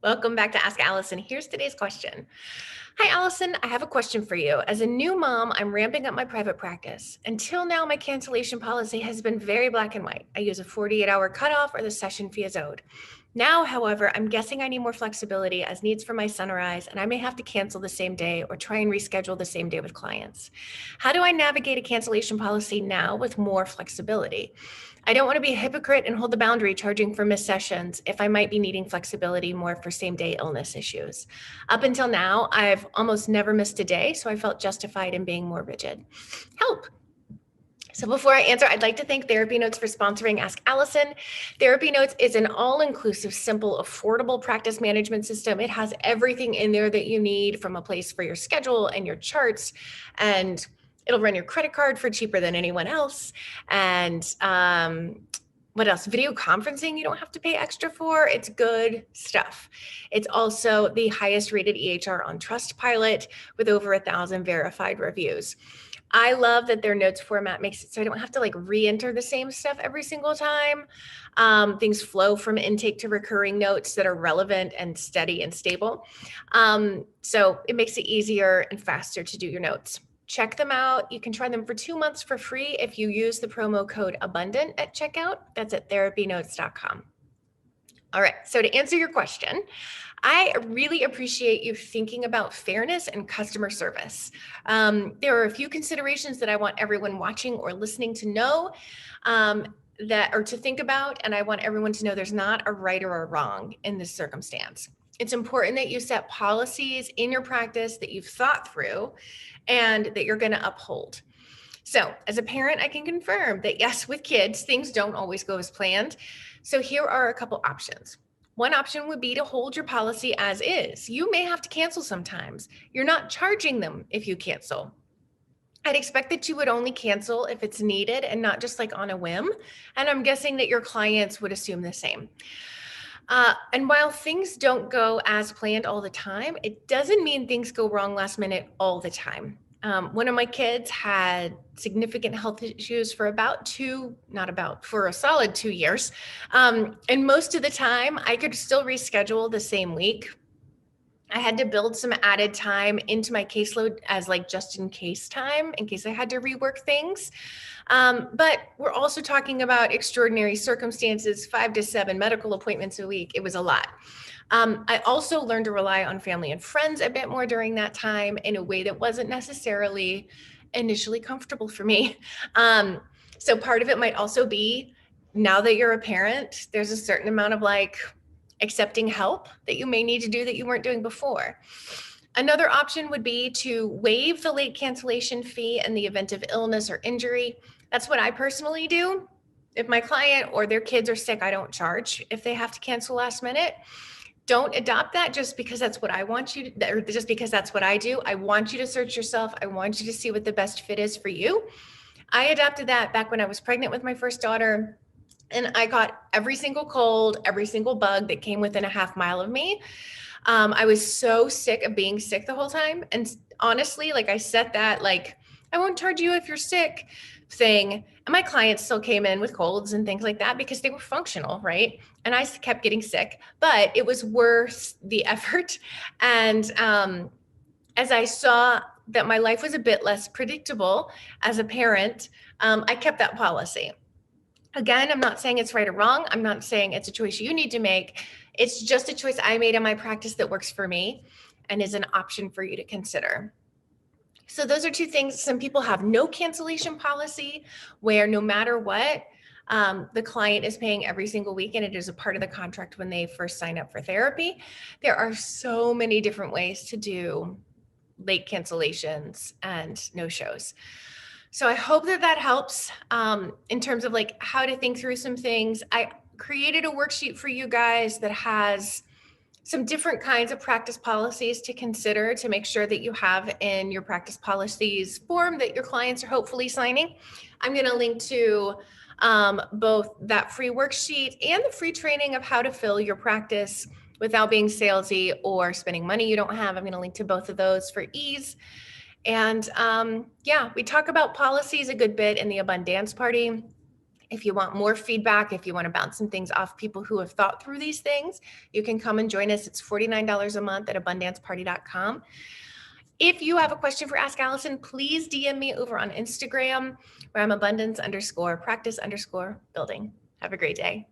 Welcome back to Ask Allison. Here's today's question. Hi, Allison. I have a question for you. As a new mom, I'm ramping up my private practice. Until now, my cancellation policy has been very black and white. I use a 48-hour cutoff or the session fee is owed. Now, however, I'm guessing I need more flexibility as needs for my son arise, and I may have to cancel the same day or try and reschedule the same day with clients. How do I navigate a cancellation policy now with more flexibility? I don't want to be a hypocrite and hold the boundary charging for missed sessions if I might be needing flexibility more for same day illness issues. Up until now, I've almost never missed a day, so I felt justified in being more rigid. Help! So before I answer, I'd like to thank Therapy Notes for sponsoring Ask Allison. Therapy Notes is an all-inclusive, simple, affordable practice management system. It has everything in there that you need, from a place for your schedule and your charts, and it'll run your credit card for cheaper than anyone else. And what else? Video conferencing, you don't have to pay extra for. It's good stuff. It's also the highest rated EHR on Trustpilot with over 1,000 verified reviews. I love that their notes format makes it so I don't have to re-enter the same stuff every single time. Things flow from intake to recurring notes that are relevant and steady and stable. So it makes it easier and faster to do your notes. Check them out. You can try them for 2 months for free if you use the promo code ABUNDANT at checkout. That's at therapynotes.com. All right, so to answer your question, I really appreciate you thinking about fairness and customer service. There are a few considerations that I want everyone watching or listening to know or to think about, and I want everyone to know there's not a right or a wrong in this circumstance. It's important that you set policies in your practice that you've thought through and that you're going to uphold. So as a parent, I can confirm that yes, with kids, things don't always go as planned. So here are a couple options. One option would be to hold your policy as is. You may have to cancel sometimes. You're not charging them if you cancel. I'd expect that you would only cancel if it's needed and not just on a whim. And I'm guessing that your clients would assume the same. And while things don't go as planned all the time, it doesn't mean things go wrong last minute all the time. One of my kids had significant health issues for for a solid 2 years. And most of the time I could still reschedule the same week. I had to build some added time into my caseload as just in case time in case I had to rework things. But we're also talking about extraordinary circumstances, 5 to 7 medical appointments a week. It was a lot. I also learned to rely on family and friends a bit more during that time in a way that wasn't necessarily initially comfortable for me. So part of it might also be, now that you're a parent, there's a certain amount of accepting help that you may need to do that you weren't doing before. Another option would be to waive the late cancellation fee in the event of illness or injury. That's what I personally do. If my client or their kids are sick, I don't charge if they have to cancel last minute. Don't adopt that just because that's what I want you to, or just because that's what I do. I want you to search yourself. I want you to see what the best fit is for you. I adopted that back when I was pregnant with my first daughter, and I got every single cold, every single bug that came within a half mile of me. I was so sick of being sick the whole time. And honestly, I set that, I won't charge you if you're sick thing. And my clients still came in with colds and things like that because they were functional, right? And I kept getting sick, but it was worth the effort. And as I saw that my life was a bit less predictable as a parent, I kept that policy. Again, I'm not saying it's right or wrong. I'm not saying it's a choice you need to make. It's just a choice I made in my practice that works for me and is an option for you to consider. So those are two things. Some people have no cancellation policy where no matter what, the client is paying every single week and it is a part of the contract when they first sign up for therapy. There are so many different ways to do late cancellations and no-shows. So I hope that helps in terms of how to think through some things. I created a worksheet for you guys that has some different kinds of practice policies to consider to make sure that you have in your practice policies form that your clients are hopefully signing. I'm going to link to both that free worksheet and the free training of how to fill your practice without being salesy or spending money you don't have. I'm going to link to both of those for ease. And we talk about policies a good bit in the Abundance Party. If you want more feedback, if you want to bounce some things off people who have thought through these things, you can come and join us. It's $49 a month at abundanceparty.com. If you have a question for Ask Allison, please DM me over on Instagram where I'm abundance_practice_building. Have a great day.